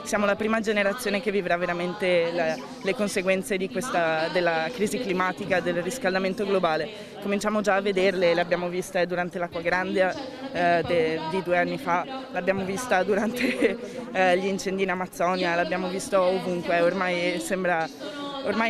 siamo la prima generazione che vivrà veramente le conseguenze della crisi climatica, del riscaldamento globale. Cominciamo già a vederle, le abbiamo viste durante l'acqua grande di 2 anni fa, l'abbiamo vista durante gli incendi in Amazzonia, l'abbiamo visto ovunque, ormai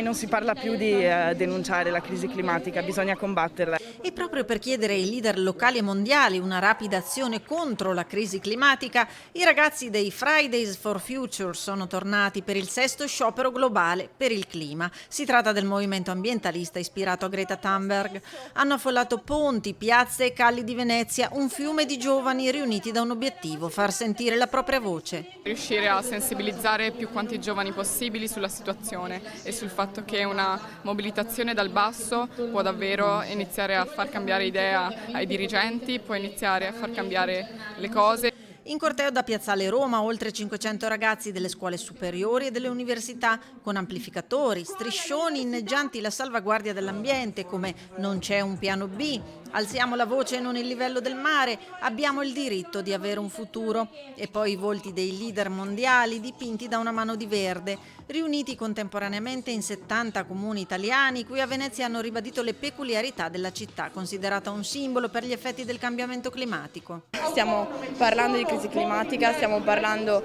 non si parla più di denunciare la crisi climatica, bisogna combatterla. E proprio per chiedere ai leader locali e mondiali una rapida azione contro la crisi climatica, i ragazzi dei Fridays for Future sono tornati per il 6° sciopero globale per il clima. Si tratta del movimento ambientalista ispirato a Greta Thunberg. Hanno affollato ponti, piazze e calli di Venezia, un fiume di giovani riuniti da un obiettivo: far sentire la propria voce. Riuscire a sensibilizzare più quanti giovani possibili sulla situazione e sul fatto che una mobilitazione dal basso può davvero iniziare a far cambiare idea ai dirigenti, può iniziare a far cambiare le cose. In corteo da Piazzale Roma, oltre 500 ragazzi delle scuole superiori e delle università, con amplificatori, striscioni inneggianti la salvaguardia dell'ambiente come "Non c'è un piano B", "Alziamo la voce e non il livello del mare", "Abbiamo il diritto di avere un futuro", e poi i volti dei leader mondiali dipinti da una mano di verde, riuniti contemporaneamente in 70 comuni italiani, cui a Venezia hanno ribadito le peculiarità della città, considerata un simbolo per gli effetti del cambiamento climatico. Stiamo parlando di crisi climatica, stiamo parlando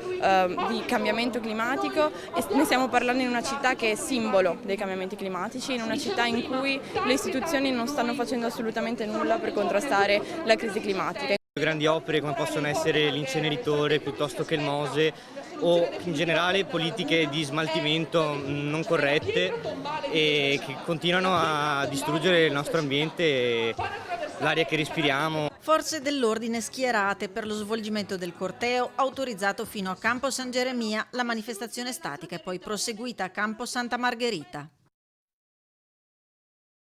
di cambiamento climatico e ne stiamo parlando in una città che è simbolo dei cambiamenti climatici, in una città in cui le istituzioni non stanno facendo assolutamente nulla per contrastare la crisi climatica. Grandi opere come possono essere l'inceneritore piuttosto che il Mose o in generale politiche di smaltimento non corrette e che continuano a distruggere il nostro ambiente e l'aria che respiriamo. Forze dell'ordine schierate per lo svolgimento del corteo, autorizzato fino a Campo San Geremia. La manifestazione statica è poi proseguita a Campo Santa Margherita.